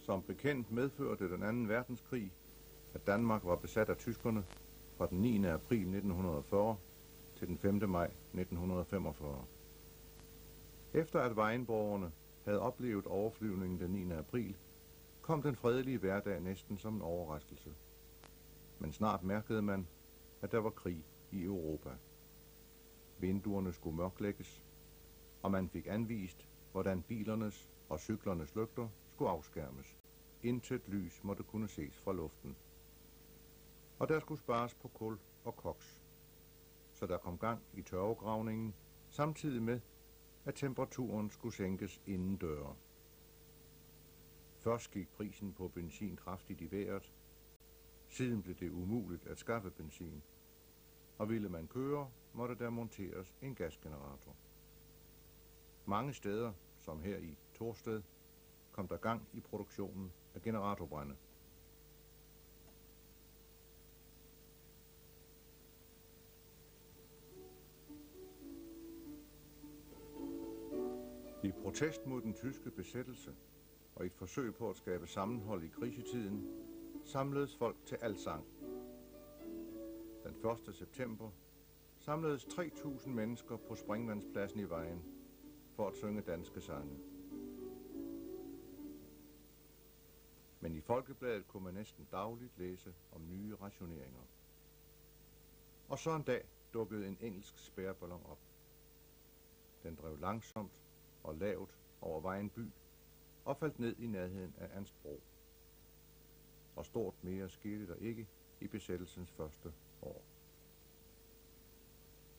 Som bekendt medførte den anden verdenskrig, at Danmark var besat af tyskerne fra den 9. april 1940 til den 5. maj 1945. Efter at Vejenborgerne havde oplevet overflyvningen den 9. april, kom den fredelige hverdag næsten som en overraskelse. Men snart mærkede man, at der var krig i Europa. Vinduerne skulle mørklægges, og man fik anvist, hvordan bilernes og cyklernes lygter skulle afskærmes. Intet lys måtte kunne ses fra luften. Og der skulle spares på kul og koks, så der kom gang i tørvegravningen, samtidig med, at temperaturen skulle sænkes inden døre. Først gik prisen på benzin kraftigt i vejret, siden blev det umuligt at skaffe benzin, og ville man køre, måtte der monteres en gasgenerator. Mange steder, som her i Torsted, kom der gang i produktionen af generatorbrænde. I protest mod den tyske besættelse og i et forsøg på at skabe sammenhold i krisetiden, samledes folk til alsang. Den 1. september samledes 3.000 mennesker på Springvandspladsen i Vejen for at synge danske sange. Men i Folkebladet kunne man næsten dagligt læse om nye rationeringer. Og så en dag dukkede en engelsk spærreballon op. Den drev langsomt og lavt over Vejen by og faldt ned i nærheden af Anstbro. Og stort mere skete der ikke i besættelsens første år.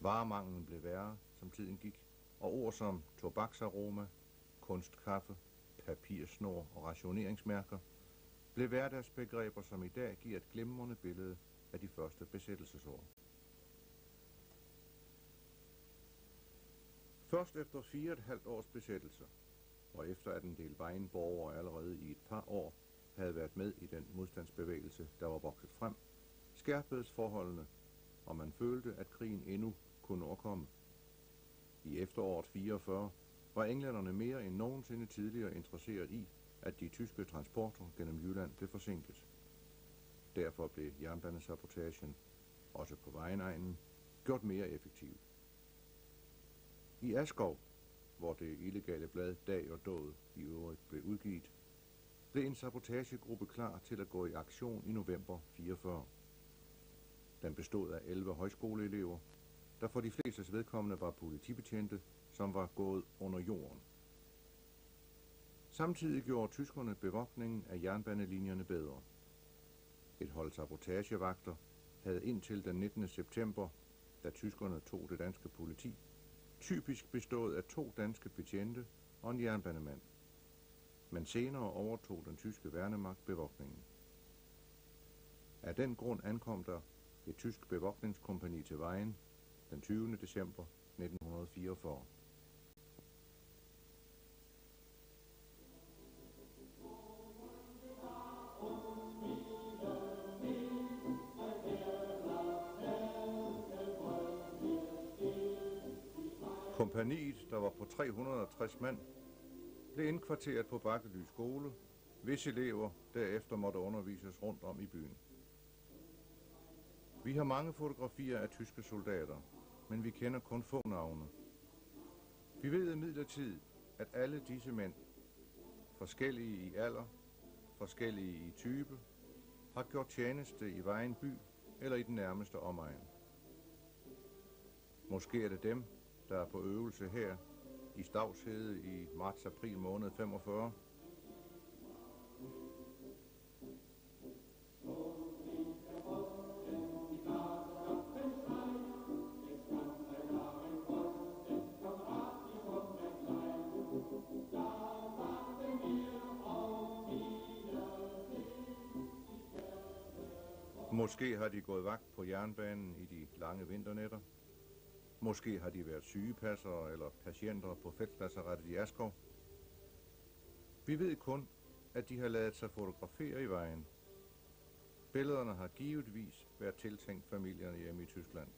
Varemanglen blev værre, som tiden gik, og ord som tobaksaroma, kunstkaffe, papirsnor og rationeringsmærker blev hverdagsbegreber, som i dag giver et glimrende billede af de første besættelsesår. Først efter 4,5 års besættelse, og efter at en del Vejenborgere allerede i et par år havde været med i den modstandsbevægelse, der var vokset frem, skærpedes forholdene, og man følte, at krigen endnu kunne overkomme. I efteråret 44 var englænderne mere end nogensinde tidligere interesseret i, at de tyske transporter gennem Jylland blev forsinket. Derfor blev jernbanesabotagen, også på Vejenegnen, gjort mere effektiv. I Askov, hvor det illegale blad Dag og Dåd i øvrigt blev udgivet, blev en sabotagegruppe klar til at gå i aktion i november 44. Den bestod af 11 højskoleelever, der for de flestes vedkommende var politibetjente, som var gået under jorden. Samtidig gjorde tyskerne bevogtningen af jernbanelinjerne bedre. Et hold sabotagevagter havde indtil den 19. september, da tyskerne tog det danske politi, typisk bestået af 2 danske betjente og en jernbanemand. Men senere overtog den tyske værnemagt bevogtningen. Af den grund ankom der et tysk bevogtningskompagni til Vejen den 20. december 1944. Kompagniet, der var på 360 mand, blev indkvarteret på Bakkely skole, hvis elever derefter måtte undervises rundt om i byen. Vi har mange fotografier af tyske soldater, men vi kender kun få navne. Vi ved imidlertid, at alle disse mænd, forskellige i alder, forskellige i type, har gjort tjeneste i Vejen by eller i den nærmeste omegn. Måske er det dem, der er på øvelse her i Stavshede i marts-april måned 45. Måske har de gået vagt på jernbanen i de lange vinternætter. Måske har de været sygepassere eller patienter på feltlazarettet i Askov. Vi ved kun, at de har ladet sig fotografere i Vejen. Billederne har givetvis været tiltænkt familierne hjemme i Tyskland.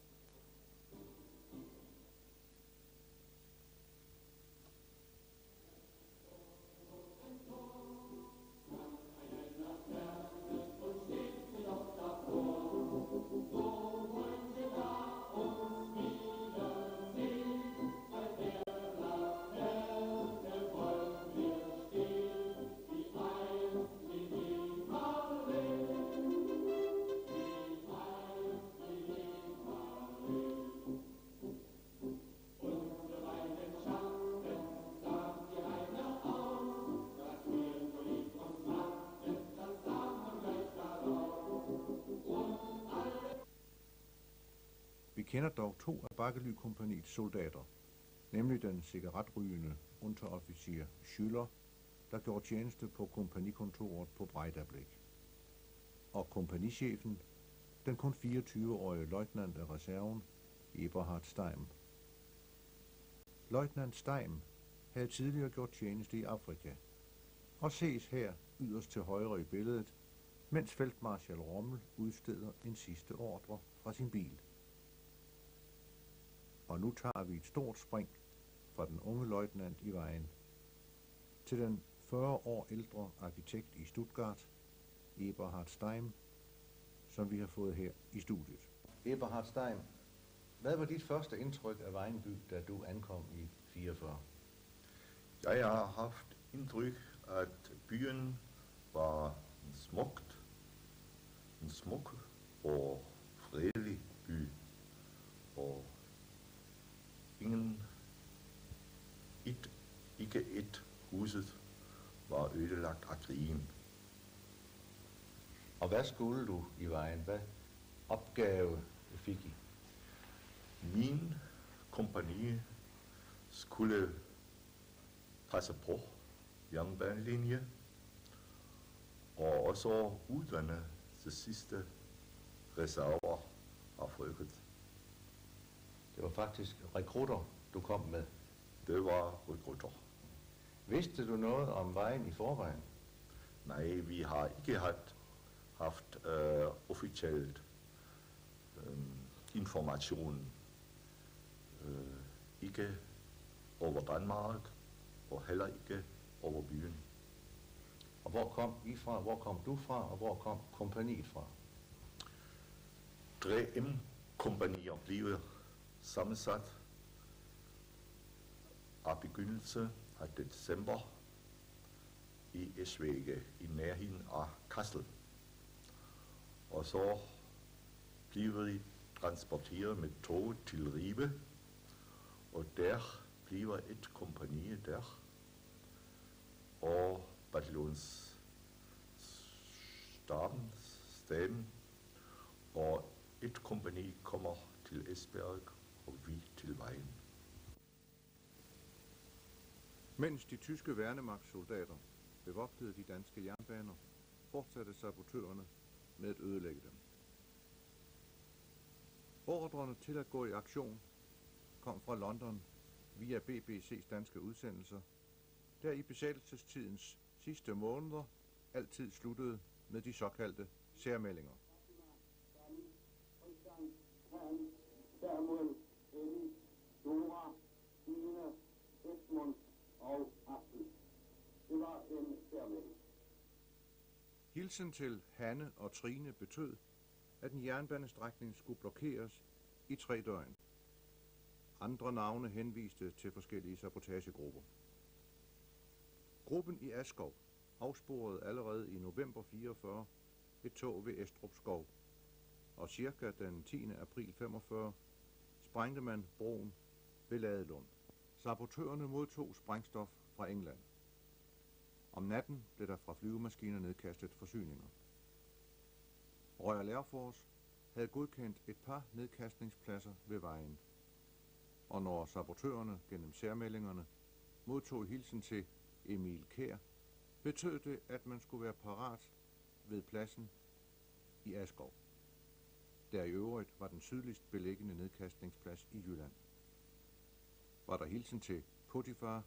kender dog to af Bakkely-kompagniets soldater, nemlig den cigaretrygende unteroffizier Schüller, der gjorde tjeneste på kompagnikontoret på Breidablik, og kompagnichefen, den kun 24-årige løjtnant af reserven, Eberhard Steim. Løjtnant Steim havde tidligere gjort tjeneste i Afrika, og ses her yderst til højre i billedet, mens feltmarskal Rommel udsteder en sidste ordre fra sin bil. Og nu tager vi et stort spring fra den unge løjtnant i vejen til den 40 år ældre arkitekt i Stuttgart, Eberhard Steim, som vi har fået her i studiet. Eberhard Steim, hvad var dit første indtryk af Vejenby, da du ankom i 44? Jeg har haft indtryk, at byen var en smuk og fredelig by, og ikke et huset var ødelagt af krigen. Og hvad skulle du i vejen? Hvad opgave fik I? Min kompagni skulle passe på jernbanelinje og også uddanne de sidste reserver af folket. Det var faktisk rekrutter, du kom med. Det var rekrutter. Vidste du noget om vejen i forvejen? Nej, vi har ikke haft officielt information. Ikke over Danmark, og heller ikke over byen. Og hvor kom I fra? Hvor kom du fra? Og hvor kom kompagniet fra? 3M-kompagnier blev sammensat af begyndelse af december i Esvege i nærheden af Kassel. Og så blev de transporteret med tog til Ribe, og der bliver et kompagni der, og bataljonsstaben, og et kompagni kommer til Esbjerg, og vi til Vejen. Mens de tyske værnemagtssoldater bevogtede de danske jernbaner, fortsatte sabotørerne med at ødelægge dem. Ordrerne til at gå i aktion kom fra London via BBC's danske udsendelser, der i besættelsestidens sidste måneder altid sluttede med de såkaldte særmeldinger. Samuel, Ellie, Dora, Stine, Edmund og Axel. Det var en særmelding. Hilsen til Hanne og Trine betød, at en jernbanestrækning skulle blokeres i 3 døgn. Andre navne henviste til forskellige sabotagegrupper. Gruppen i Askov afsporede allerede i november 44 et tog ved Estrup Skov, og cirka den 10. april 45 sprængte man broen ved Ladelund. Sabotørerne modtog sprængstof fra England. Om natten blev der fra flyvemaskiner nedkastet forsyninger. Royal Air Force havde godkendt et par nedkastningspladser ved vejen, og når sabotørerne gennem særmeldingerne modtog hilsen til Emil Kjær, betød det, at man skulle være parat ved pladsen i Askov, der i øvrigt var den sydligst beliggende nedkastningsplads i Jylland. Var der hilsen til Potifar,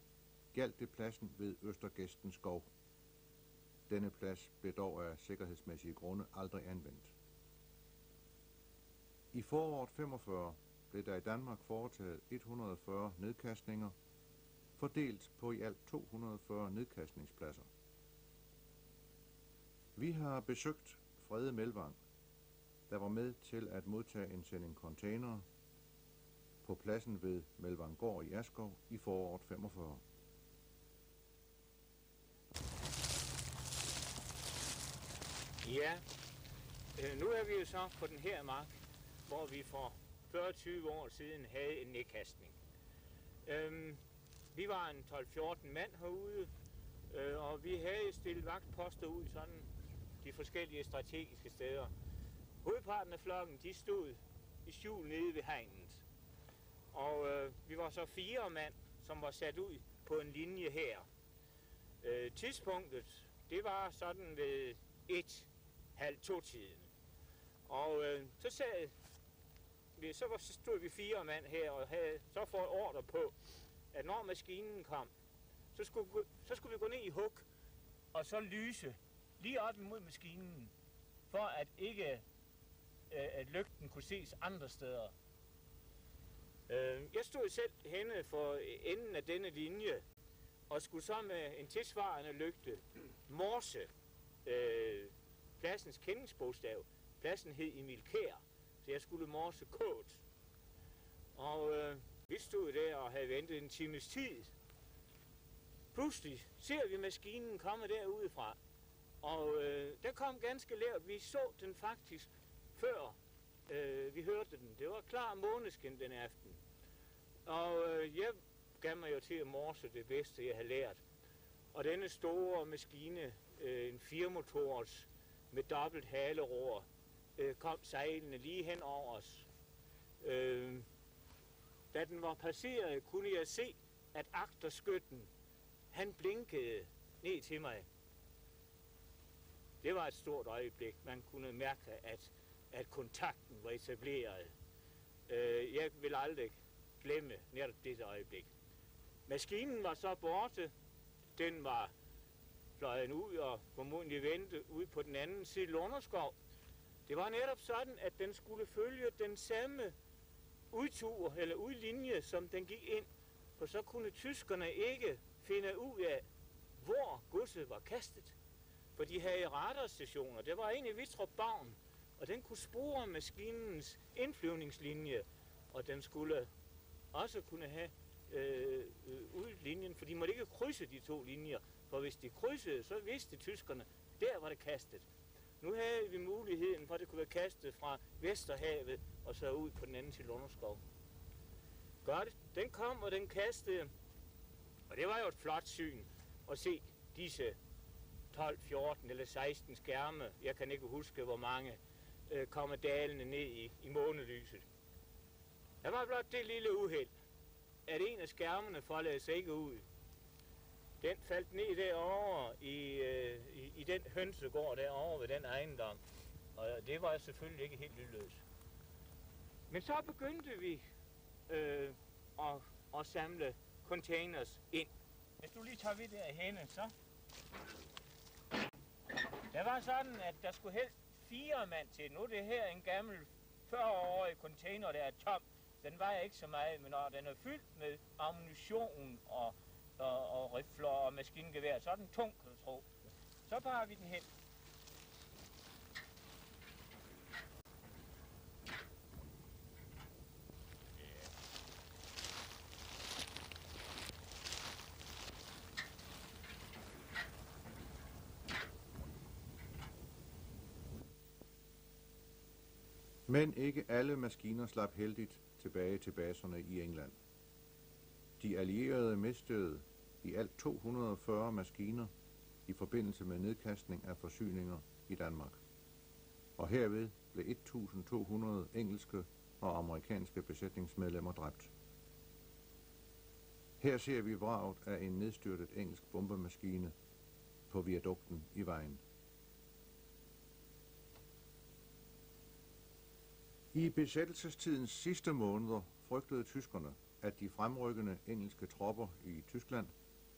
gjaldt det pladsen ved Østergæsten Skov. Denne plads blev dog af sikkerhedsmæssige grunde aldrig anvendt. I foråret 45 blev der i Danmark foretaget 140 nedkastninger, fordelt på i alt 240 nedkastningspladser. Vi har besøgt Frede Melvang, der var med til at modtage en sending containere på pladsen ved Melvanggård i Askov i foråret 45. Ja, nu er vi jo så på den her mark, hvor vi for 40-20 år siden havde en nedkastning. Vi var en 12-14 mand herude, og vi havde stillet vagtposter ud sådan de forskellige strategiske steder. Hovedparten af flokken, de stod i skjul nede ved hegnet. Og vi var så 4 mand, som var sat ud på en linje her. Tidspunktet, det var sådan ved 1:30-2-tiden. Og så stod vi 4 mand her og havde så fået ordre på, at når maskinen kom, så skulle vi gå ned i hug og så lyse lige op imod maskinen, for at ikke at lygten kunne ses andre steder. Jeg stod selv henne for enden af denne linje, og skulle så med en tilsvarende lygte morse pladsens kendingsbogstav. Pladsen hed Emil Kjær, så jeg skulle morse kåt. Og vi stod der og havde ventet en times tid. Pludselig ser vi maskinen komme derudefra, og der kom ganske lavt. Vi så den faktisk før vi hørte den. Det var klar måneskin den aften. Og jeg gav mig jo til at morse det bedste, jeg havde lært. Og denne store maskine, en 4-motors med dobbelt haleror, kom sejlende lige hen over os. Da den var passeret, kunne jeg se, at agterskytten, han blinkede ned til mig. Det var et stort øjeblik. Man kunne mærke, at kontakten var etableret. Jeg vil aldrig glemme netop dette øjeblik. Maskinen var så borte. Den var fløjet ud og formodentlig vente ud på den anden side Lunderskov. Det var netop sådan, at den skulle følge den samme udtur eller udlinje, som den gik ind. For så kunne tyskerne ikke finde ud af, hvor godset var kastet. For de havde radarstationer. Det var en i Vittrup Bavn, og den kunne spore maskinens indflyvningslinje, og den skulle også kunne have udlinjen, for de måtte ikke krydse de 2 linjer, for hvis de krydsede, så vidste tyskerne, der var det kastet. Nu havde vi muligheden for, at det kunne være kastet fra Vesterhavet og så ud på den anden til Lunderskov. Godt, den kom, og den kastede, og det var jo et flot syn at se disse 12, 14 eller 16 skærme, jeg kan ikke huske, hvor mange, kommer dalende ned i månelyset. Der var blot det lille uheld, at en af skærmene foldede sig ikke ud. Den faldt ned derovre i den hønsegård derovre ved den ejendom, og det var selvfølgelig ikke helt lydløst. Men så begyndte vi at samle containers ind. Hvis du lige tager ved derhenne, så... Der var sådan, at der skulle helst 4 mand til. Nu er det her en gammel 40-årig container, der er tom. Den vejer ikke så meget, men når den er fyldt med ammunition og rifler og maskingevær, så er den tung, kan du tro. Så barer vi den hen. Men ikke alle maskiner slap heldigt tilbage til baserne i England. De allierede mistede i alt 240 maskiner i forbindelse med nedkastning af forsyninger i Danmark. Og herved blev 1200 engelske og amerikanske besætningsmedlemmer dræbt. Her ser vi vraget af en nedstyrtet engelsk bombemaskine på viadukten i vejen. I besættelsestidens sidste måneder frygtede tyskerne, at de fremrykkende engelske tropper i Tyskland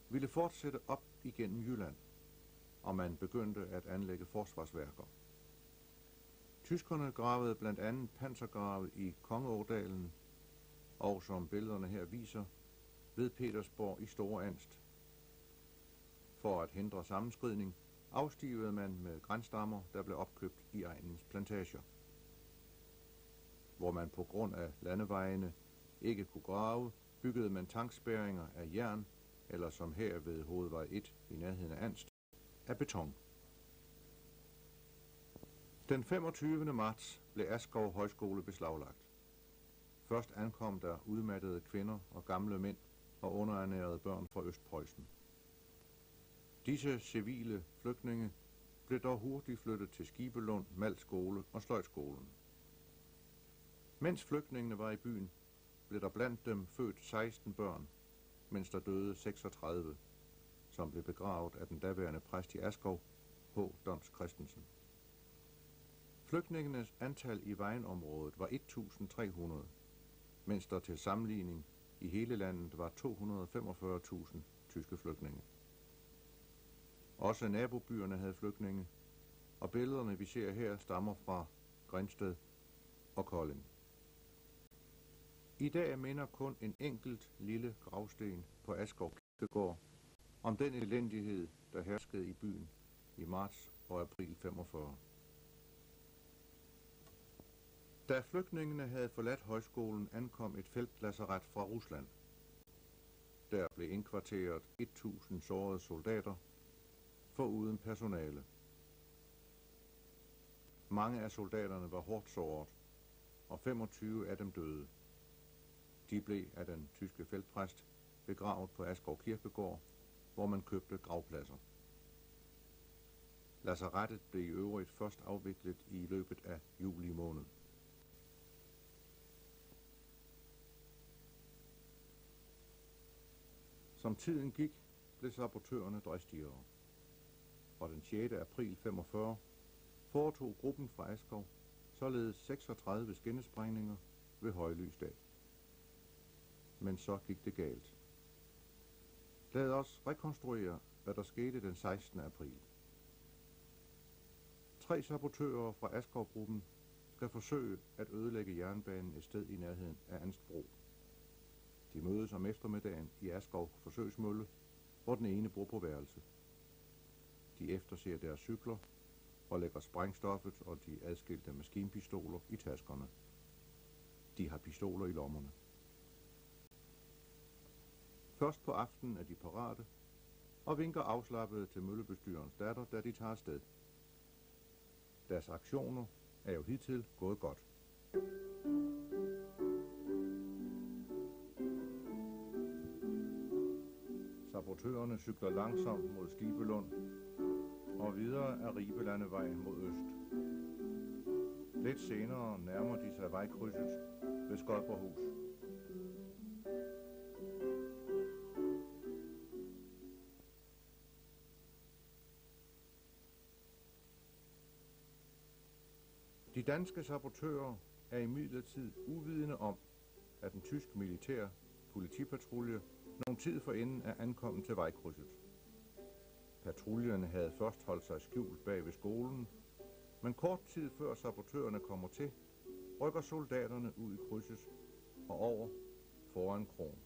ville fortsætte op igennem Jylland, og man begyndte at anlægge forsvarsværker. Tyskerne gravede blandt andet pansergrave i Kongeådalen, og som billederne her viser, ved Petersborg i Store Anst. For at hindre sammenskridning, afstivede man med granstammer, der blev opkøbt i egnens plantager. Hvor man på grund af landevejene ikke kunne grave, byggede man tankspærringer af jern, eller som her ved Hovedvej 1 i nærheden af Anst, af beton. Den 25. marts blev Askov Højskole beslaglagt. Først ankom der udmattede kvinder og gamle mænd og underernærede børn fra Østpreussen. Disse civile flygtninge blev dog hurtigt flyttet til Skibelund, Malskole og Sløjdskolen. Mens flygtningene var i byen, blev der blandt dem født 16 børn, mens der døde 36, som blev begravet af den daværende præst i Askov, H. Doms Christensen. Flygtningenes antal i Vejenområdet var 1.300, mens der til sammenligning i hele landet var 245.000 tyske flygtninge. Også nabobyerne havde flygtninge, og billederne vi ser her stammer fra Grindsted og Kolding. I dag minder kun en enkelt lille gravsten på Askov Kirkegård om den elendighed, der herskede i byen i marts og april 45. Da flygtningene havde forladt højskolen, ankom et feltlazaret fra Rusland. Der blev indkvarteret 1.000 sårede soldater, foruden personale. Mange af soldaterne var hårdt såret, og 25 af dem døde. De blev af den tyske feltpræst begravet på Askov Kirkegård, hvor man købte gravpladser. Lazarettet blev i øvrigt først afviklet i løbet af juli måned. Som tiden gik, blev sabotørerne dristigere. Fra den 6. april 45 foretog gruppen fra Askov således 36 skinnesprængninger ved højlysdag. Men så gik det galt. Lad os rekonstruere, hvad der skete den 16. april. 3 sabotører fra Askov-gruppen skal forsøge at ødelægge jernbanen et sted i nærheden af Anstbro. De mødes om eftermiddagen i Askov Forsøgsmølle, hvor den ene bor på værelse. De efterser deres cykler og lægger sprængstoffet og de adskilte maskinpistoler i taskerne. De har pistoler i lommerne. Først på aftenen er de parate og vinker afslappet til møllebestyrerens datter, da de tager afsted. Deres aktioner er jo hidtil gået godt. Sabotørerne cykler langsomt mod Skibelund og videre af Ribelandevej mod øst. Lidt senere nærmer de sig vejkrydset ved Skodborghus. De danske sabotører er imidlertid uvidende om, at den tyske militær politipatrulje nogen tid forinden er ankommet til vejkrydset. Patruljerne havde først holdt sig skjult bag ved skolen, men kort tid før sabotørerne kommer til, rykker soldaterne ud i krydset og over foran kroen.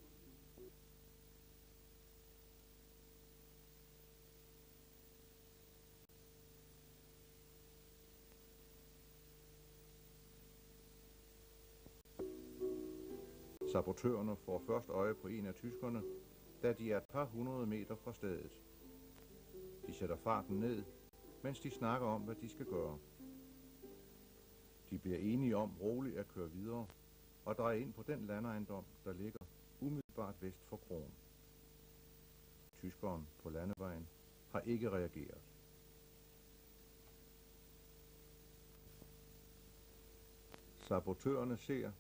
Sabotørerne får først øje på en af tyskerne, da de er et par hundrede meter fra stedet. De sætter farten ned, mens de snakker om, hvad de skal gøre. De bliver enige om roligt at køre videre og dreje ind på den landejendom, der ligger umiddelbart vest for kroen. Tyskeren på landevejen har ikke reageret. Sabotørerne ser,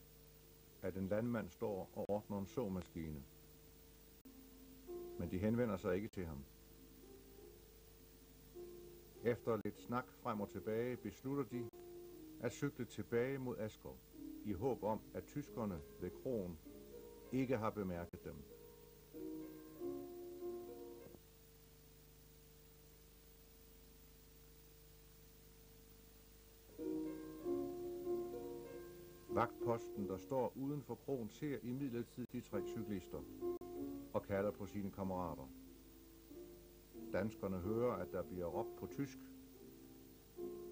at en landmand står og ordner en såmaskine. Men de henvender sig ikke til ham. Efter lidt snak frem og tilbage beslutter de at cykle tilbage mod Askov, i håb om, at tyskerne ved kroen ikke har bemærket dem. Vagtposten, der står uden for kroen, ser imidlertid de 3 cyklister og kalder på sine kammerater. Danskerne hører, at der bliver råbt på tysk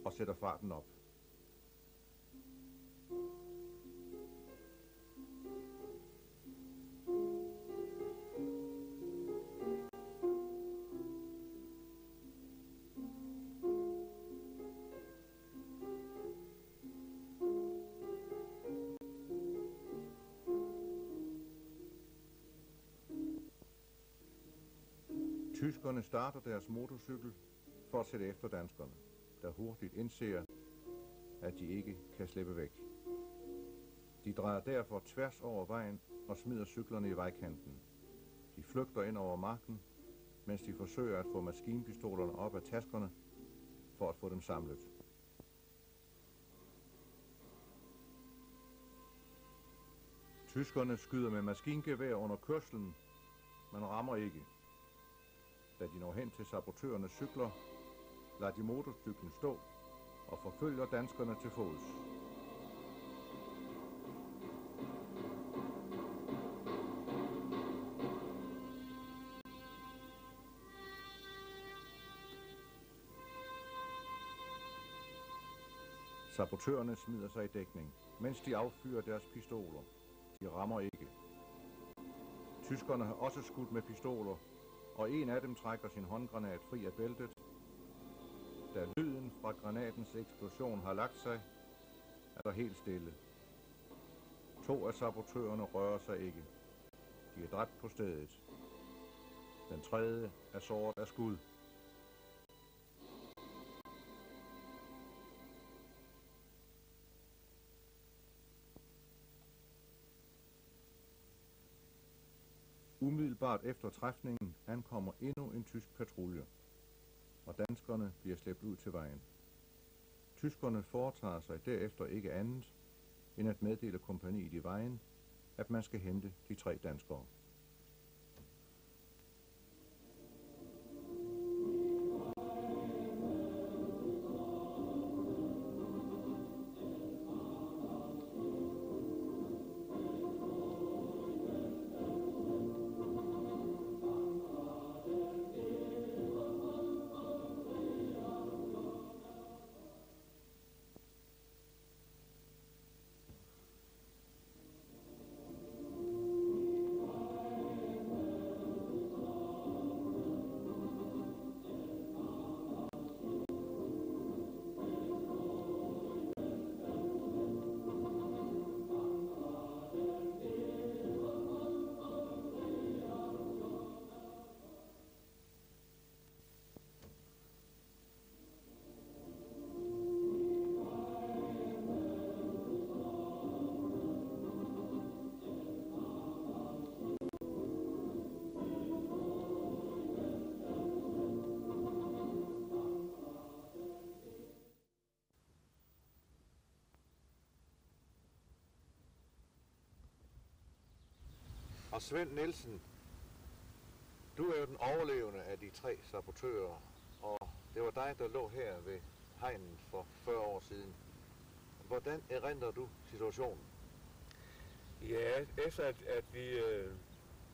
og sætter farten op. Tyskerne starter deres motorcykel for at sætte efter danskerne, der hurtigt indser, at de ikke kan slippe væk. De drejer derfor tværs over vejen og smider cyklerne i vejkanten. De flygter ind over marken, mens de forsøger at få maskinpistolerne op af taskerne for at få dem samlet. Tyskerne skyder med maskingevær under kørslen, men rammer ikke. Da de når hen til sabotørernes cykler, lader de motorcyklen stå og forfølger danskerne til fods. Sabotørerne smider sig i dækning, mens de affyrer deres pistoler. De rammer ikke. Tyskerne har også skudt med pistoler, og en af dem trækker sin håndgranat fri af bæltet. Da lyden fra granatens eksplosion har lagt sig, er der helt stille. 2 af sabotørerne rører sig ikke. De er dræbt på stedet. Den tredje er såret af skud. Umiddelbart efter træfningen ankommer endnu en tysk patrulje, og danskerne bliver slæbt ud til vejen. Tyskerne foretager sig derefter ikke andet, end at meddele kompagniet i vejen, at man skal hente de 3 danskere. Og Svend Nielsen, du er jo den overlevende af de 3 sabotører, og det var dig, der lå her ved hegnen for 40 år siden. Hvordan erindrer du situationen? Ja, efter at vi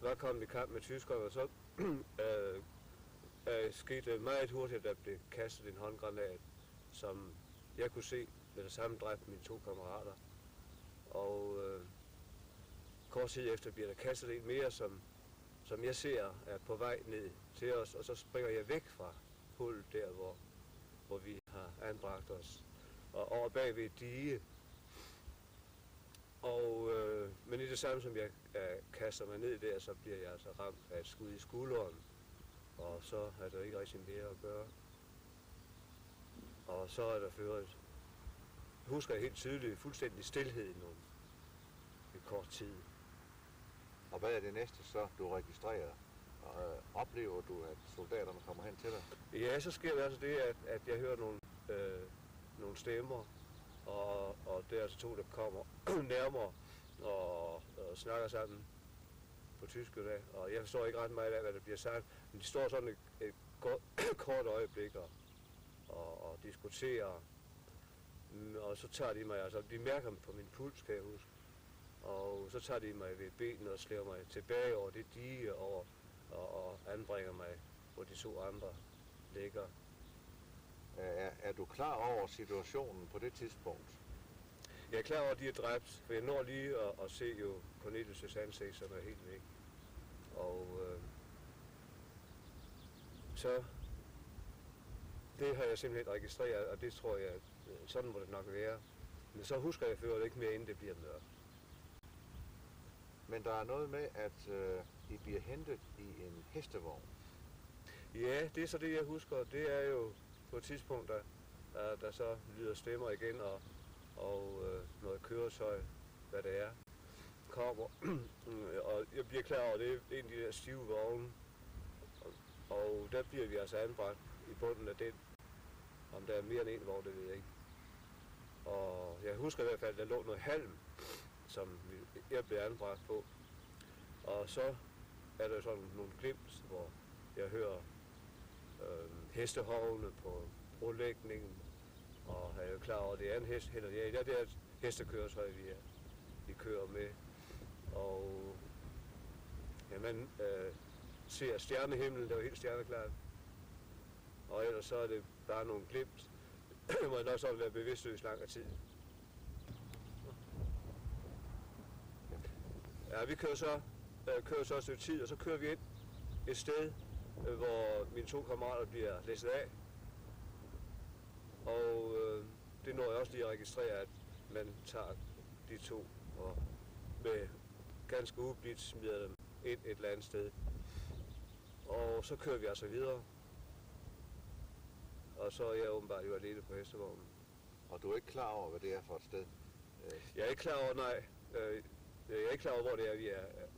var kommet i kamp med tyskerne, så skete meget hurtigt, at der blev kastet en håndgranat, som jeg kunne se med det samme dræbte mine 2 kammerater. Og kort tid efter bliver der kastet en mere, som jeg ser er på vej ned til os, og så springer jeg væk fra hullet der, hvor vi har anbragt os, og over bag ved et dige. Men i det samme, som jeg kaster mig ned der, så bliver jeg altså ramt af et skud i skulderen, og så er der ikke rigtig mere at gøre. Og så er der ført, husker jeg helt tydeligt, fuldstændig stilhed i kort tid. Og hvad er det næste så, du registrerer? Oplever du, at soldaterne kommer hen til dig? Ja, så sker det altså det, at jeg hører nogle stemmer, og det er altså 2, der kommer nærmere og snakker sammen på tysk i dag. Og jeg forstår ikke ret meget af, hvad der bliver sagt, men de står sådan et kort øjeblik og diskuterer. Og så tager de mig, altså de mærker på min puls, kan jeg huske. Og så tager de mig ved benene og slæver mig tilbage over det dige og anbringer mig, hvor de 2 andre ligger. Er du klar over situationen på det tidspunkt? Jeg er klar over, at de er dræbt, for jeg når lige at se jo Cornelius' ansigt, som er helt væk. Og så det har jeg simpelthen registreret, og det tror jeg, sådan må det nok være. Men så husker jeg før det ikke mere, inden det bliver mørkt. Men der er noget med, at I bliver hentet i en hestevogn. Ja, det er så det, jeg husker. Det er jo på et tidspunkt, der så lyder stemmer igen, og noget køretøj hvad det er, kommer. Og jeg bliver klar over, at det er en af de der stive vogne. Og der bliver vi altså anbragt i bunden af den. Om der er mere end en vogn, det ved jeg ikke. Og jeg husker i hvert fald, at der lå noget halm, som jeg blev anbragt på. Og så er der sådan nogle glimt, hvor jeg hører hestehovene på brolægningen, og er jo klar over, at det er en hest, eller ja, det er et hestekøretøj, vi kører med. Og ja, man ser stjernehimlen, der er jo helt stjerneklart. Og ellers så er det bare nogle glimt, hvor jeg nok så vil være bevidstløs lang tid. Ja, vi kører så et stykke tid, og så kører vi ind et sted, hvor mine 2 kammerater bliver læsset af. Og det når jeg også lige at registrere, at man tager de 2 og med ganske ublidt smider dem ind et eller andet sted. Og så kører vi altså videre. Og så er jeg åbenbart jo alene på hestevognen. Og du er ikke klar over, hvad det er for et sted? Jeg er ikke klar over, nej. Jeg er ikke klar over, hvor det er, vi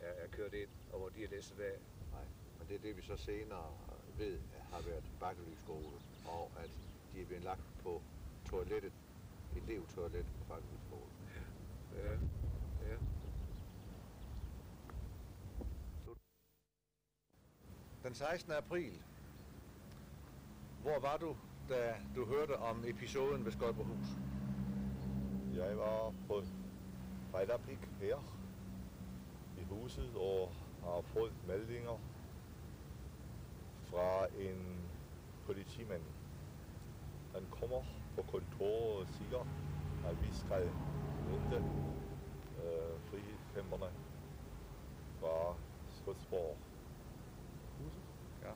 er kørt ind, og hvor de er læsset af. Nej, men det er det, vi så senere ved, har været Bakkely skole, og at de er blevet lagt på toilettet, elevtoilettet på Bakkely skole. Ja, ja. Den 16. april, hvor var du, da du hørte om episoden ved Skodborghus? Jeg var på Frejdablik her i huset og har fået meldinger fra en politimand. Han kommer på kontoret og siger, at vi skal hente frihedskæmperne fra Skodsborg. Ja.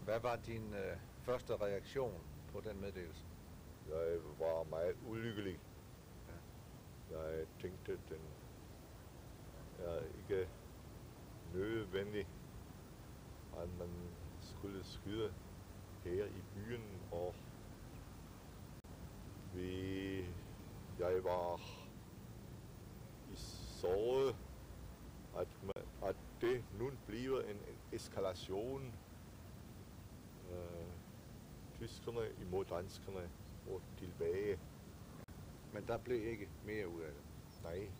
Hvad var din første reaktion på den meddelelse? Jeg var meget ulykkelig. Jeg tænkte, den er ikke nødvendig, at man skulle skyde her i byen, og jeg var i sorg, at det nu bliver en eskalation. Tyskerne imod danskerne og tilbage. Men der blev ikke mere ud af det? Nej,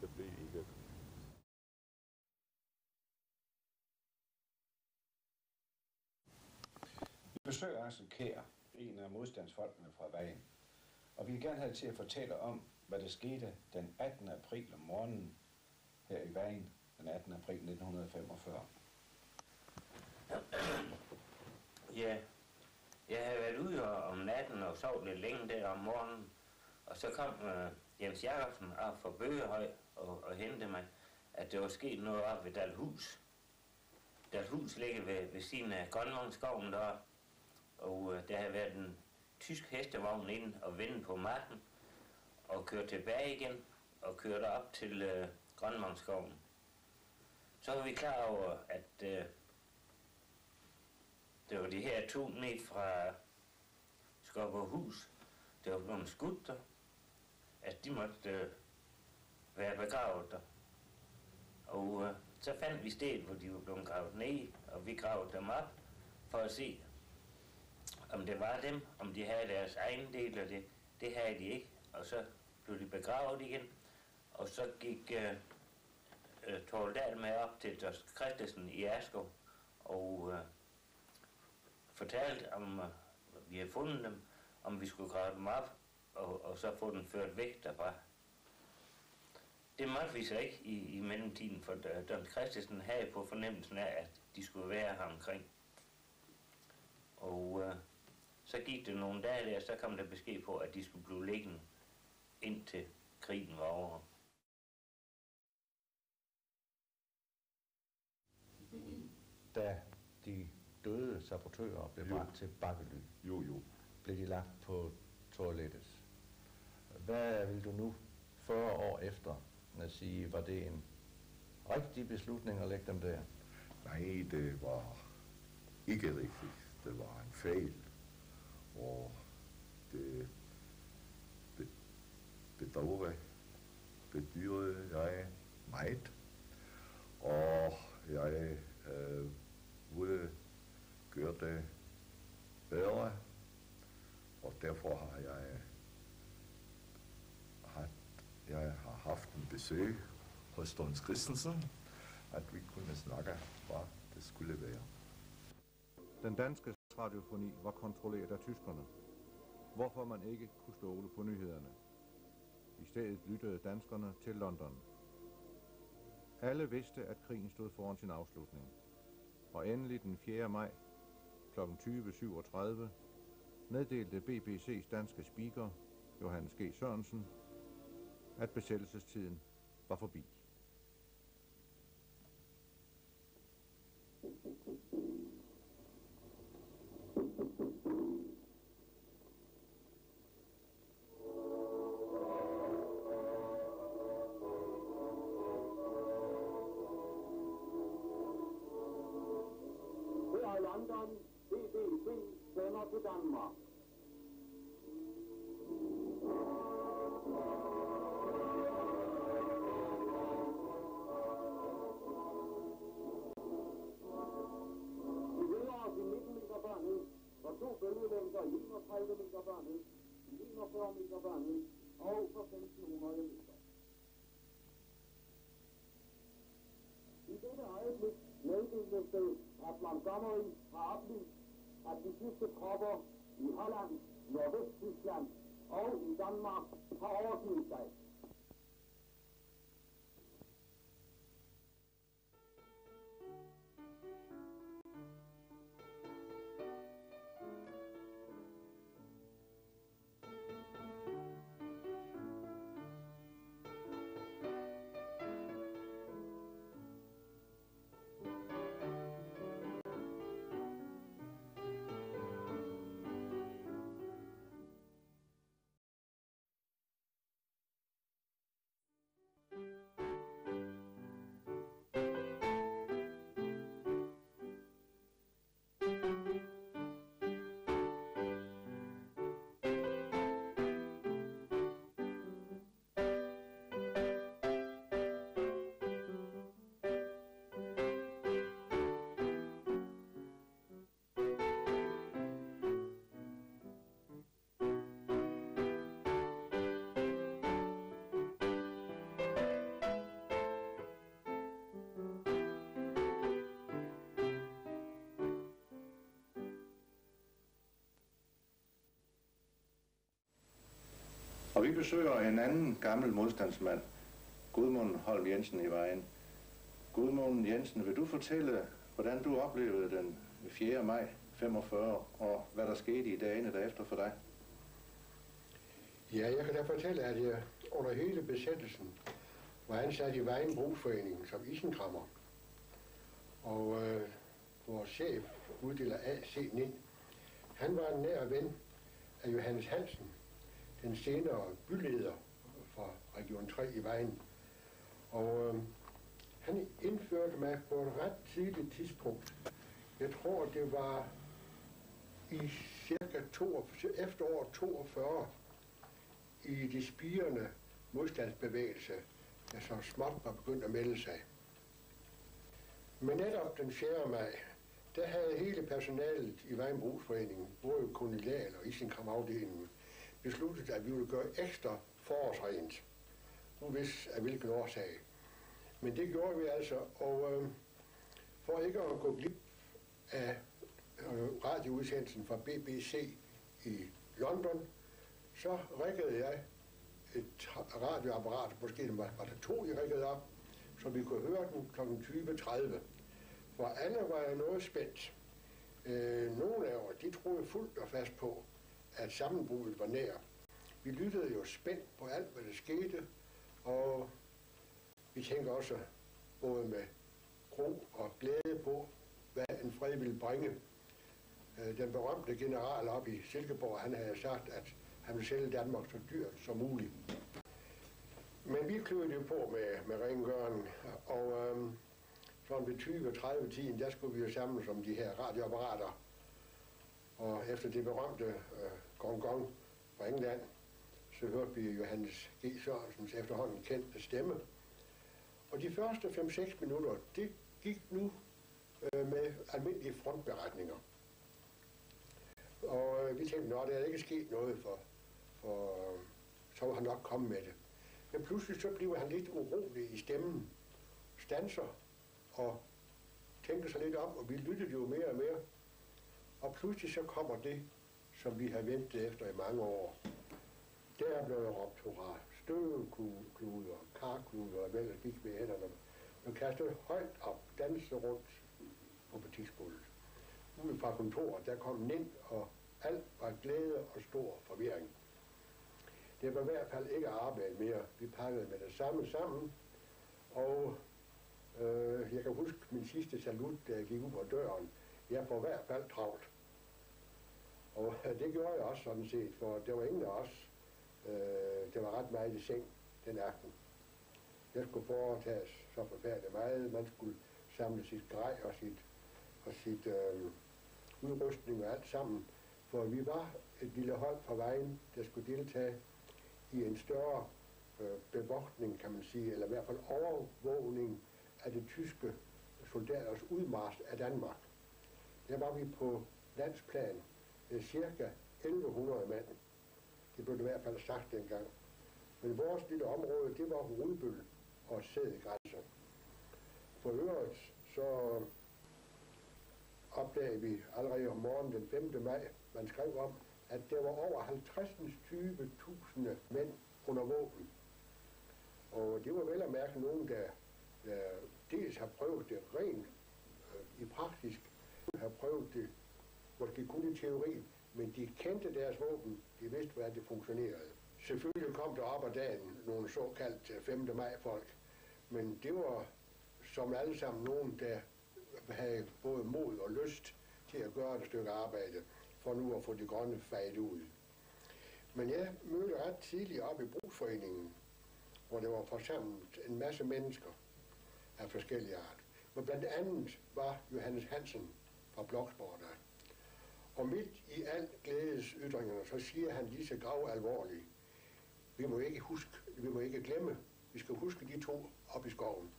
det blev ikke. Vi besøger Axel Kjær, en af modstandsfolkene fra Vejen. Og vi vil gerne have til at fortælle om, hvad der skete den 18. april om morgenen her i Vejen, den 18. april 1945. Ja, jeg havde været ude om natten og sov lidt længe der om morgenen, og så kom Jens Jacobsen op fra Bøgehøj og hentede mig, at der var sket noget op ved Dalhus. Dalhus ligger ved siden af Grønvognskoven der, og der havde været en tysk hestevogn ind og vende på marken, og kørte tilbage igen og kørte op til Grønvognskoven. Så var vi klar over, at det var de her 2 meter fra Skodborghus, der var blevet skudt der, at de måtte være begravet der. Og så fandt vi stedet, hvor de var blevet gravet ned, og vi gravede dem op for at se, om det var dem, om de havde deres egen del, og det havde de ikke. Og så blev de begravet igen, og så gik Torvald Dahl med op til Dorst Christensen i Askov og fortalte, om vi havde fundet dem, om vi skulle grave dem op, og så få den ført væk derfra. Det måtte vi så ikke i mellemtiden, for Dorst Christensen havde på fornemmelsen af, at de skulle være her omkring. Og så gik det nogle dage der, så kom der besked på, at de skulle blive liggende, indtil krigen var over. Da de døde sabotører blev bragt til Bakkely, blev de lagt på toilettet. Hvad vil du nu, 40 år efter, at sige, var det en rigtig beslutning at lægge dem der? Nej, det var ikke rigtigt. Det var en fejl. Og det bedauere bedyrede jeg meget, og jeg ville gøre det bedre, og derfor har jeg haft en besøg hos Don Christensen, at vi kunne snakke, hvad det skulle være. Den danske radiofoni var kontrolleret af tyskerne, hvorfor man ikke kunne stole på nyhederne. I stedet lyttede danskerne til London. Alle vidste, at krigen stod foran sin afslutning. Og endelig den 4. maj kl. 20.37 meddelte BBC's danske speaker, Johannes G. Sørensen, at besættelsestiden var forbi. London, BBC sender til Danmark. Vi hører os i 19 meter børnhed, for 2 bølgelængder i 31 meter børnhed, i 41 meter børnhed og for 1500 meter. I dette øjeblik meddeles det, at Montgomery har oplyst, at de tyske tropper i Holland, Nordvesttyskland og i Danmark har overgivet sig. Og vi besøger en anden gammel modstandsmand, Gudmund Holm Jensen i Vejen. Gudmund Jensen, vil du fortælle, hvordan du oplevede den 4. maj 45, og hvad der skete i dagene derefter for dig? Ja, jeg kan da fortælle, at jeg under hele besættelsen var ansat i Vejen Brugsforening som isenkrammer. Og vores chef, uddeler A.C. Nind, han var en nær ven af Johannes Hansen, den senere byleder for Region 3 i Vejen. Og han indførte mig på et ret tidligt tidspunkt. Jeg tror, det var i cirka efteråret 42 i de spirende modstandsbevægelse, der så småt var begyndt at melde sig. Men netop den 4. maj, der havde hele personalet i Vejen Brugsforeningen, både kolonial og isenkramafdelingen, besluttet, at vi ville gøre ekstra forårsrent, uvis af hvilken årsag. Men det gjorde vi altså, og for ikke at gå glip af radioudsendelsen fra BBC i London, så riggede jeg et radioapparat, måske var der 2, jeg riggede op, så vi kunne høre den kl. 20.30. For alle var jeg noget spændt. Nogle af os, de troede fuldt og fast på, at sammenbruddet var nær. Vi lyttede jo spændt på alt, hvad der skete, og vi tænkte også både med gro og glæde på, hvad en fred ville bringe. Den berømte general oppe i Silkeborg, han havde sagt, at han ville sælge Danmark så dyrt som muligt. Men vi kløede jo på med rengøring, og sådan ved 20-30-tiden, der skulle vi jo samles om de her radioapparater. Og efter det berømte gong-gong fra England, så hørte vi Johannes G. Sørensens efterhånden kendte stemme. Og de første 5-6 minutter, det gik nu med almindelige frontberetninger. Og vi tænkte, at der er ikke sket noget, for så var han nok kommet med det. Men pludselig så blev han lidt urolig i stemmen, standser og tænker sig lidt om, og vi lyttede jo mere og mere. Og pludselig så kommer det, som vi har ventet efter i mange år. Der blev råbt hurra, støvkluder, karkluder og vel gik med hænderne. Man kastede højt op, dansede rundt på butiksgulvet. Ude fra kontoret, der kom den ind, og alt var glæde og stor forvirring. Det var i hvert fald ikke arbejde mere. Vi pakkede med det samme sammen, og jeg kan huske min sidste salut, da jeg gik ud på døren. Jeg får i hvert fald travlt. Og det gjorde jeg også sådan set, for der var ingen af os, der var ret meget i seng den aften. Jeg skulle foretages så forfærdeligt meget. Man skulle samle sit grej og sit udrustning og alt sammen. For vi var et lille hold fra vejen, der skulle deltage i en større bevogtning, kan man sige, eller i hvert fald overvågning af det tyske soldaters udmarch af Danmark. Der var vi på landsplan cirka 1100 mand. Det blev det i hvert fald sagt dengang. Men vores lille område, det var Rudbøl og Sædegrænser. For øvrigt så opdagede vi allerede om morgenen den 5. maj, man skrev om, at der var over 50.000 mænd under våben. Og det var vel at mærke nogen, der dels har prøvet det rent i praktisk, har prøvet det måske kun i teori, men de kendte deres våben, de vidste, hvordan det funktionerede. Selvfølgelig kom der op ad dagen nogle såkaldt 5. maj-folk, men det var som alle sammen nogen, der havde både mod og lyst til at gøre et stykke arbejde, for nu at få de grønne fejet ud. Men jeg mødte ret tidligt op i brugsforeningen, hvor der var forsamlet en masse mennesker af forskellige art. Men blandt andet var Johannes Hansen fra Bloksborg der. Og midt i alt glædesytringerne, så siger han lige så gravalvorligt, vi må ikke glemme, vi skal huske de to op i skoven.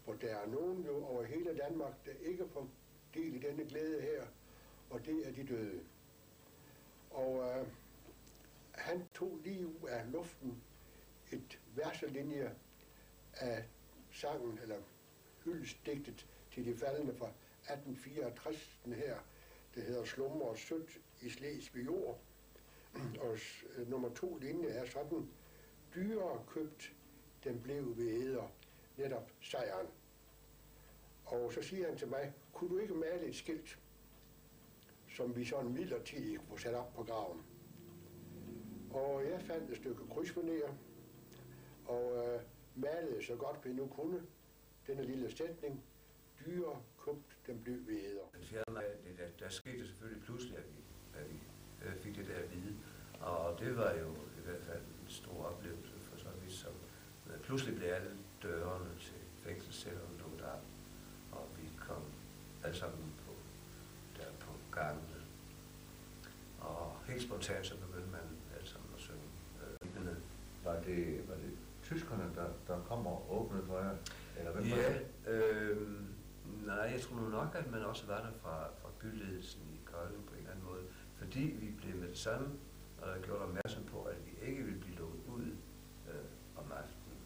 For der er nogen jo over hele Danmark, der ikke får del i denne glæde her, og det er de døde. Og han tog lige ud af luften et verselinje af sangen, eller hyldestdigtet til de faldne fra 1864 her, det hedder Slummer og sødt i Slesvig jord. Og nummer 2 linje er sådan, dyrere købt, den blev ved eder, netop sejren. Og så siger han til mig, kunne du ikke male et skilt, som vi sådan midlertidigt kunne få sat op på graven? Og jeg fandt et stykke krydsvenér, og malede så godt vi nu kunne denne lille sætning, dyre købt, den blev ved eder. Der skete selvfølgelig pludselig, at vi fik det der at vide, og det var jo i hvert fald en stor oplevelse for så vidt, som pludselig blev alle dørene til fængselscellerne lukket op, og vi kom alle sammen på gangene, og helt spontant så begyndte man alle sammen at synge. Var det tyskerne, der kom og åbnede for jer? Eller hvem var det? Nej, jeg tror nu nok, at man også var der fra byledelsen i Kolding på en eller anden måde, fordi vi blev med det samme gjort opmærksom på, at vi ikke ville blive lukket ud om aftenen,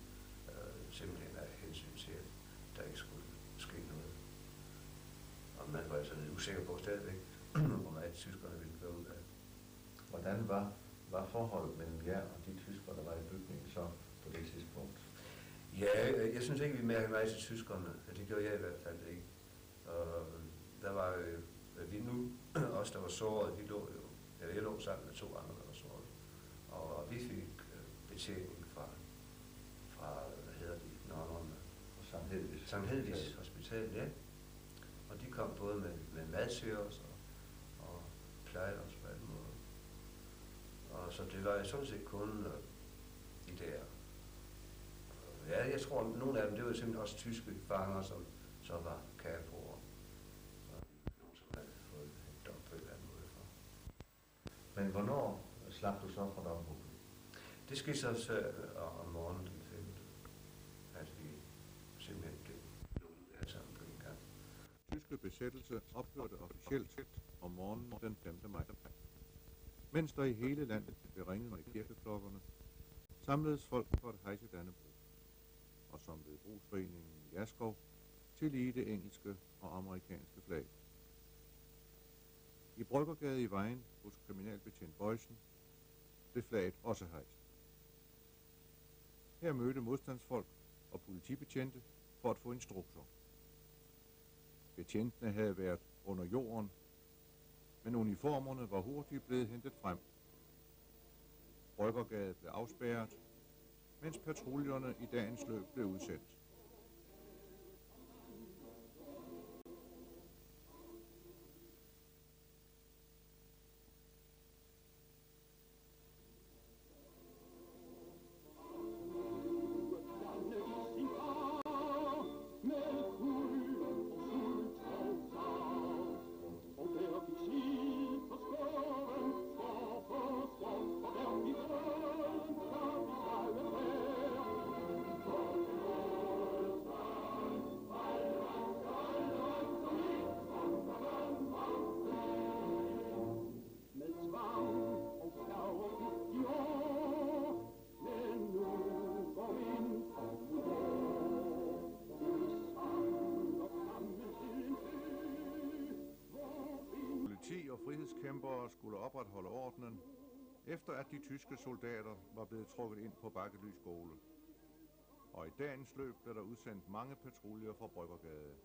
simpelthen af hensyn til, at der ikke skulle ske noget. Og man var altså lidt usikker på stadigvæk, hvor meget tyskerne ville gå ud af. Hvordan var forholdet mellem jer og de tyskere, der var i bygningen så på det tidspunkt? Ja, jeg synes ikke, vi mærkede meget til tyskerne. Det gjorde jeg i hvert fald ikke. Og der var jo, vi nu, os der var såret, vi lå jo, eller jeg lå sammen med 2 andre, der var såret. Og vi fik betjening fra hvad hedder de, nonnerne? Sankt Hedvigs Hospital, ja. Og de kom både med mad til os og plejede os på alle måder. Og så det var sådan set kun de der. Ja, jeg tror, at nogle af dem, det var simpelthen også tyske fanger, som så var kærbrugere. Nogen, som havde fået et dom på en eller anden måde for. Men hvornår slap du så fra domhuset? Det skete så om morgenen den 5. At vi simpelthen blev lukket alle sammen på en gang. Tyske besættelse ophørte officielt om morgenen den 5. maj. Mens der i hele landet blev ringet med kirkeklokkerne, samledes folk for at hejse Dannebrog, og som ved brugsforeningen i Askov, tillige det engelske og amerikanske flag. I Bryggergade i Vejen hos kriminalbetjent Bøjsen blev flaget også hejst. Her mødte modstandsfolk og politibetjente for at få instrukser. Betjentene havde været under jorden, men uniformerne var hurtigt blevet hentet frem. Bryggergade blev afspærret, mens patruljerne i dagens løb blev udsendt. Politi og frihedskæmpere skulle opretholde ordenen, efter at de tyske soldater var blevet trukket ind på Bakkely skole. Og i dagens løb blev der udsendt mange patruljer fra Bryggergade. –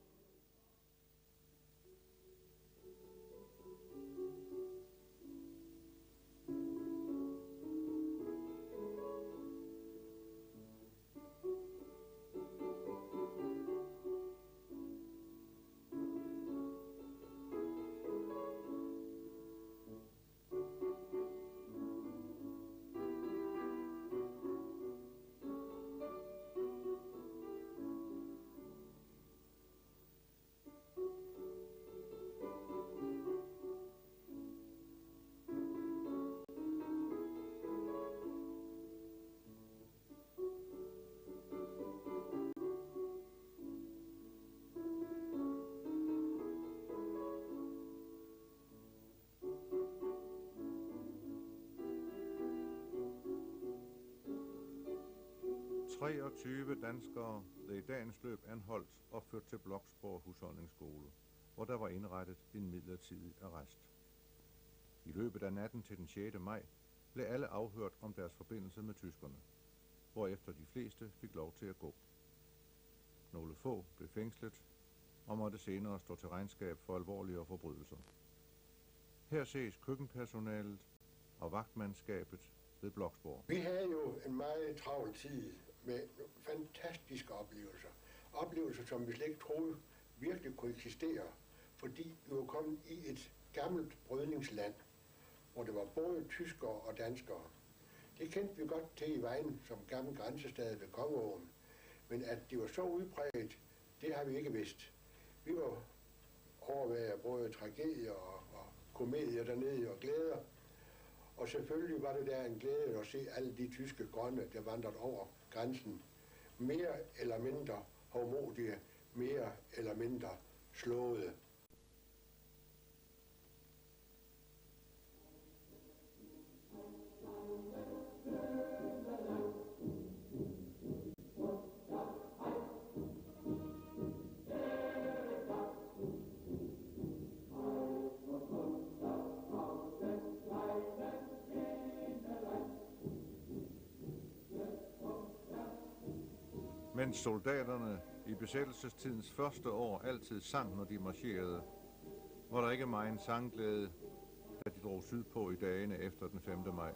23 danskere blev i dagens løb anholdt og ført til Bloksborg Husholdningsskole, hvor der var indrettet en midlertidig arrest. I løbet af natten til den 6. maj blev alle afhørt om deres forbindelse med tyskerne, hvorefter de fleste fik lov til at gå. Nogle få blev fængslet og måtte senere stå til regnskab for alvorligere forbrydelser. Her ses køkkenpersonalet og vagtmandskabet ved Bloksborg. Vi havde jo en meget travl tid med fantastiske oplevelser. Oplevelser, som vi slet ikke troede virkelig kunne eksistere, fordi vi var kommet i et gammelt brydningsland, hvor det var både tyskere og danskere. Det kendte vi godt til i Vejen som gammel grænsestad ved Kongeåen, men at det var så udbredt, det har vi ikke vidst. Vi var overværet af både tragedier og komedier dernede og glæder. Og selvfølgelig var det der en glæde at se alle de tyske grønne, der vandrede over grænsen. Mere eller mindre hovmodige, mere eller mindre slåede. Mens soldaterne i besættelsestidens første år altid sang, når de marcherede, var der ikke megen sangglæde, da de drog sydpå i dagene efter den 5. maj.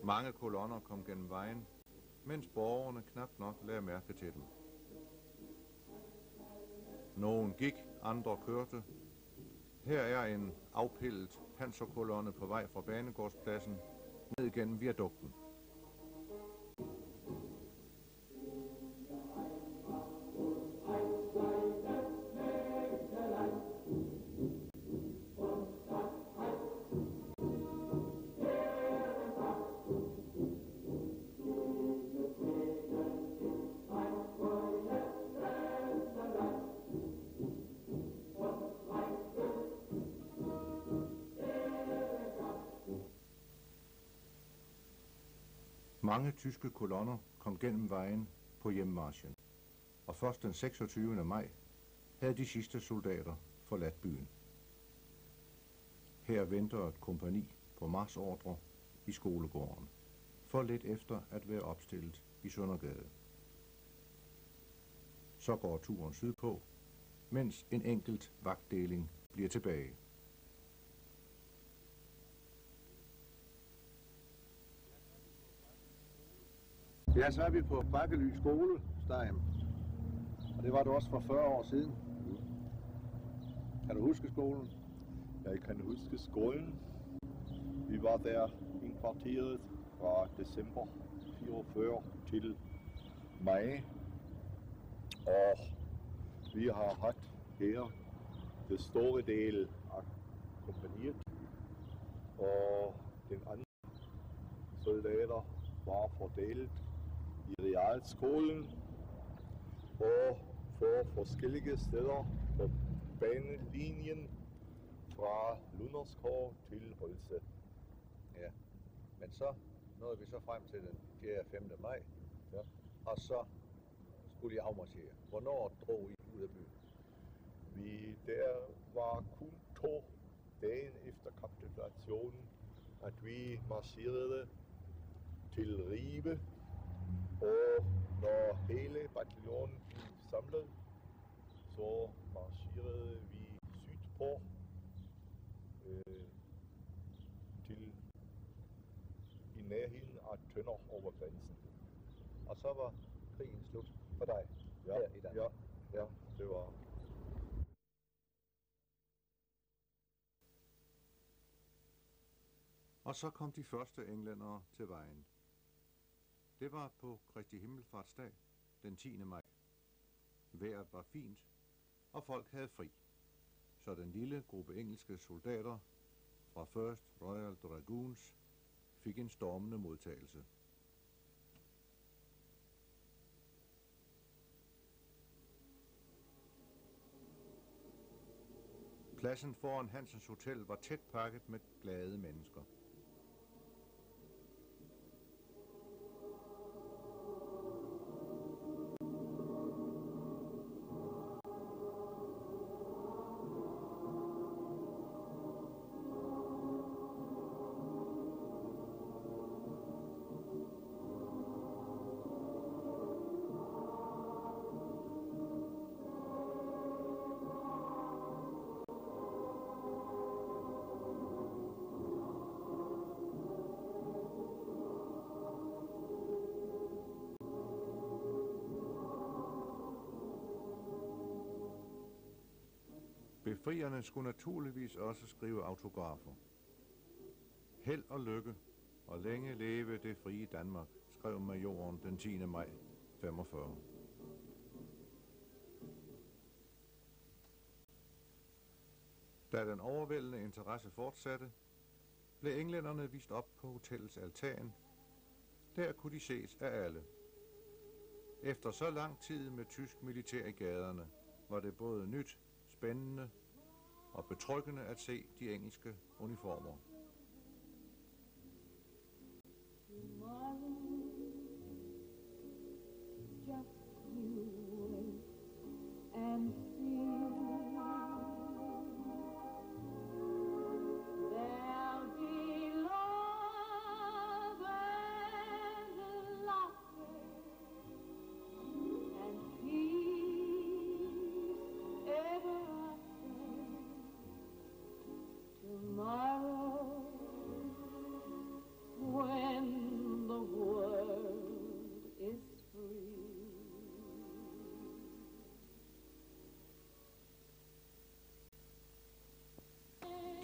Mange kolonner kom gennem vejen, mens borgerne knap nok lagde mærke til dem. Nogen gik, andre kørte. Her er en afpillet panserkolonne på vej fra Banegårdspladsen ned gennem viadukten. Mange tyske kolonner kom gennem vejen på hjemmarchen, og først den 26. maj havde de sidste soldater forladt byen. Her venter et kompagni på marsordre i skolegården, for lidt efter at være opstillet i Søndergade. Så går turen sydpå, mens en enkelt vagtdeling bliver tilbage. Ja, så er vi på Bakkely skole, Stein. Og det var det også for 40 år siden. Kan du huske skolen? Jeg kan huske skolen. Vi var der indkvarteret fra december 44 til maj. Og vi har haft her det store del af kompagniet. Og den anden soldater var fordelt i realskolen og på forskellige steder på banelinjen fra Lunderskov til Holse. Ja, men så nåede vi så frem til den 4. og 5. maj, ja. Og så skulle I afmarchere. Hvornår drog I ud af byen? Der var kun 2 dage efter kapitulationen, at vi marcherede til Ribe, og når hele bataljonen blev samlet, så marcherede vi sydpå til i nærheden af Tønder over grænsen. Og så var krigen slut for dig Ja, her i Danmark? ja, det var. Og så kom de første englændere til vejen. Det var på Kristi Himmelfartsdag, den 10. maj. Vejret var fint, og folk havde fri. Så den lille gruppe engelske soldater fra 1st Royal Dragoons fik en stormende modtagelse. Pladsen foran Hansens Hotel var tæt pakket med glade mennesker. Befrierne skulle naturligvis også skrive autografer. Held og lykke, og længe leve det frie Danmark, skrev majoren den 10. maj 45. Da den overvældende interesse fortsatte, blev englænderne vist op på hotellets altan. Der kunne de ses af alle. Efter så lang tid med tysk militær i gaderne, var det både nyt, spændende og betryggende at se de engelske uniformer.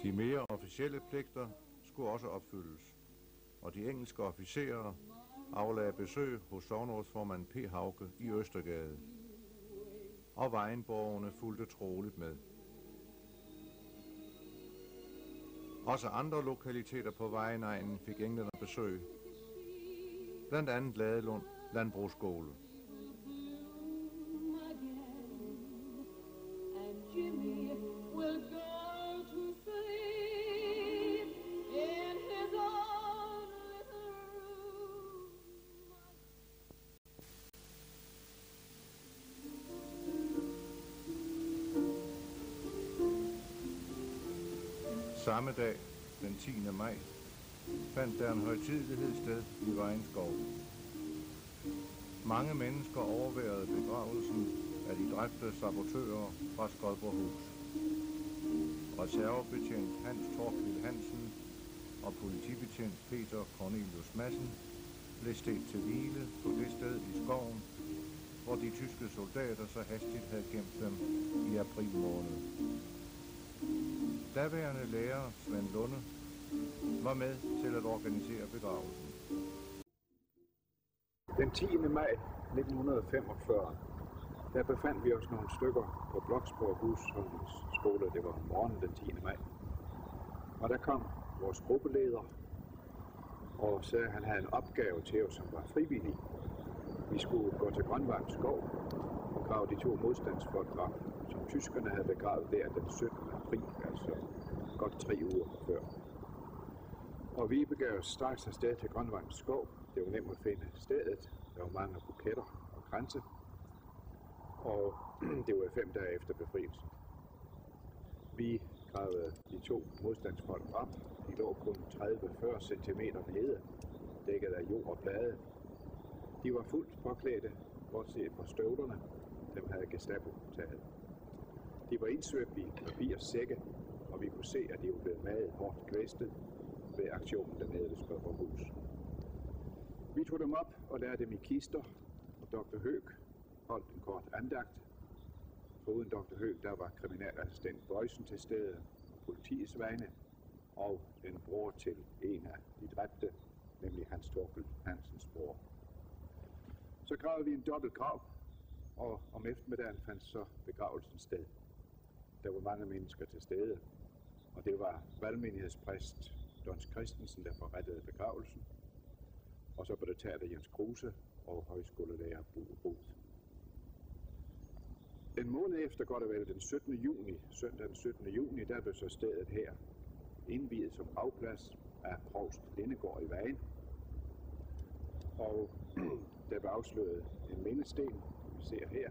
De mere officielle pligter skulle også opfyldes, og de engelske officerer aflagde besøg hos sognerådsformand P. Hauge i Østergade, og vejenborgerne fulgte troligt med. Også andre lokaliteter på vejenegnen fik englænder besøg, blandt andet Ladelund Landbrugsskole. Samme dag, den 10. maj, fandt der en højtidelighed sted i Vejenskov. Mange mennesker overværede begravelsen af de dræbte sabotører fra Skodborghus. Reservebetjent Hans Torkil Hansen og politibetjent Peter Cornelius Madsen blev stedt til hvile på det sted i skoven, hvor de tyske soldater så hastigt havde gemt dem i april måned. Daværende lærer Svend Lunde var med til at organisere begravelsen. Den 10. maj 1945, der befandt vi os nogle stykker på Bloksborg Husholdningsskole. Det var morgenen den 10. maj. Og der kom vores gruppeleder og sagde, at han havde en opgave til os, som var frivillig. Vi skulle gå til Grønvang Skov og grave de 2 modstandsfolk op, som tyskerne havde begravet der den 17. april, altså godt 3 uger før. Og vi begav os straks afsted til Grønvang Skov. Det var nemt at finde stedet. Der var mange buketter og kranse. Og det var 5 dage efter befrielsen. Vi gravede de 2 modstandsfolk op. De lå kun 30-40 cm nede, dækket af jord og blade. De var fuldt påklædte, bortset fra støvlerne. Dem havde Gestapo taget. De var indsvøbt i papirsække, og vi kunne se, at de var blevet meget hårdt kvæstet ved aktionen dernede ved Skodborghus. Vi tog dem op og lærte dem i kister, og Dr. Høeg holdt en kort andagt. Foruden Dr. Høeg, der var kriminalassistent Bøjsen til stede og politiets vegne, og en bror til en af de dræbte, nemlig Hans Torkil Hansens bror. Så gravede vi en dobbelt grav, og om eftermiddagen fandt så begravelsen sted. Der var mange mennesker til stede, og det var valgmenighedspræst Dons Christensen, der forrettede begravelsen. Og så blev det taget af Jens Kruse og højskolelærer Bue Ruth. En måned efter, går det vel den 17. juni, søndag den 17. juni, der blev så stedet her indviet som gravplads af provst Lindegård i Vejen. Og der blev afsløret en mindesten, vi ser her,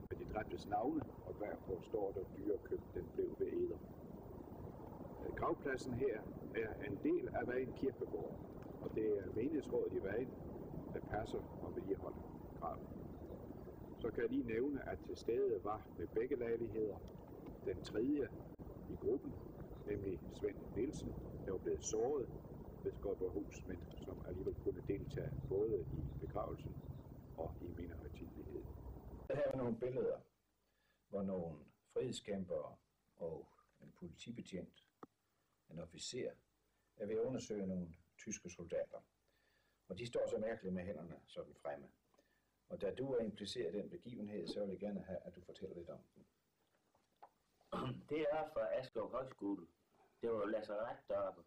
med de dræbtes navne, og bagpå står der dyrekøb, den blev ved eder. Gravpladsen her er en del af Vejen Kirkegård, og det er menighedsrådet i Vejen, der passer og vedligeholder graven. Så kan jeg lige nævne, at til stede var ved begge lejligheder den 3. i gruppen, nemlig Svend Nielsen, der var blevet såret ved Skodborghus, men som alligevel kunne deltage både i begravelsen og i mindehøjtideligheden. Her er nogle billeder, hvor nogle frihedskæmpere og en politibetjent, en officer, er ved at undersøge nogle tyske soldater. Og de står så mærkeligt med hænderne sådan fremme. Og da du er impliceret i den begivenhed, så vil jeg gerne have, at du fortæller lidt om den. Det er fra Askov Højskole. Det var lazaret deroppe.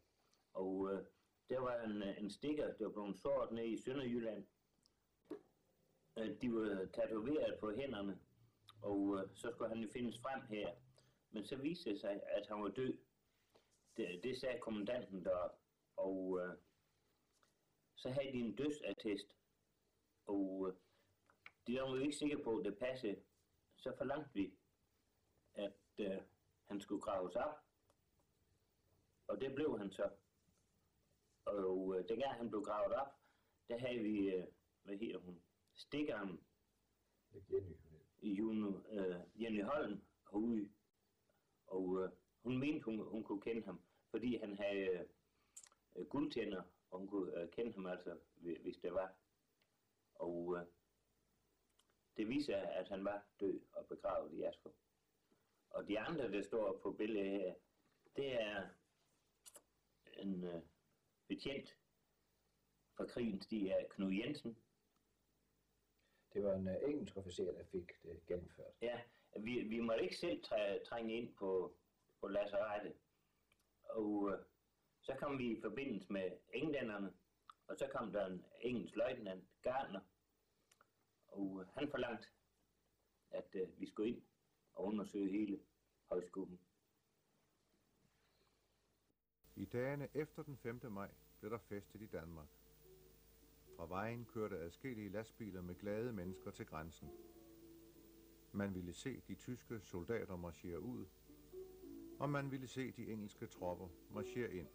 Og der var en stikker, der var blevet såret nede i Sønderjylland. De var tatoveret på hænderne, og så skulle han jo findes frem her. Men så viste det sig, at han var død. Det sagde kommandanten deroppe. Og så havde de en dødsattest. Og de var jo ikke sikre på, at det passede. Så forlangte vi, at han skulle graves op. Og det blev han så. Og dengang han blev gravet op, der havde vi, hvad hedder hun, stikkeren Jenny Holm herude. Og hun mente, hun kunne kende ham, fordi han havde guldtænder, og hun kunne kende ham altså, hvis det var. Og det viser, at han var død og begravet i Askov. Og de andre, der står på billedet her, det er en betjent fra krigens tid af Knud Jensen. Det var en engelsk officer, der fik det gennemført. Ja, vi måtte ikke selv trænge ind på lazarettet. Og så kom vi i forbindelse med englænderne, og så kom der en engelsk løjtnant, Gardner, og han forlangte, at vi skulle ind og undersøge hele højskolen. I dagene efter den 5. maj blev der festet i Danmark. Fra Vejen kørte adskillige lastbiler med glade mennesker til grænsen. Man ville se de tyske soldater marchere ud, og man ville se de engelske tropper marchere ind.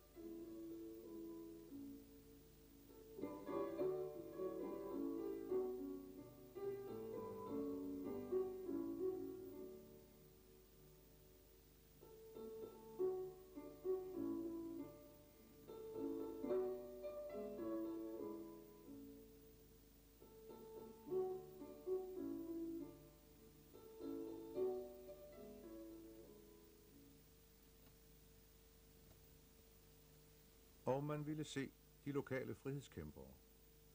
Og man ville se de lokale frihedskæmpere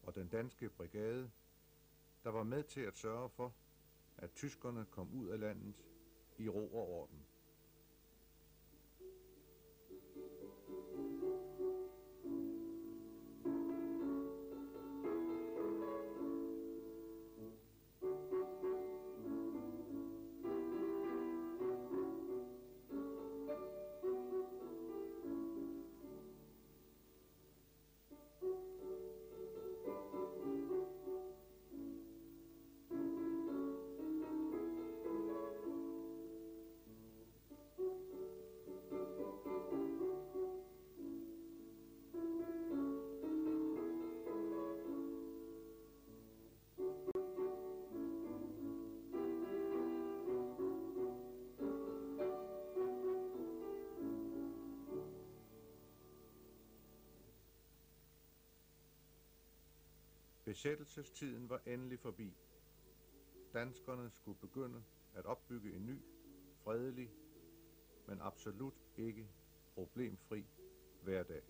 og den danske brigade, der var med til at sørge for, at tyskerne kom ud af landet i ro og orden. Besættelsestiden var endelig forbi. Danskerne skulle begynde at opbygge en ny, fredelig, men absolut ikke problemfri hverdag.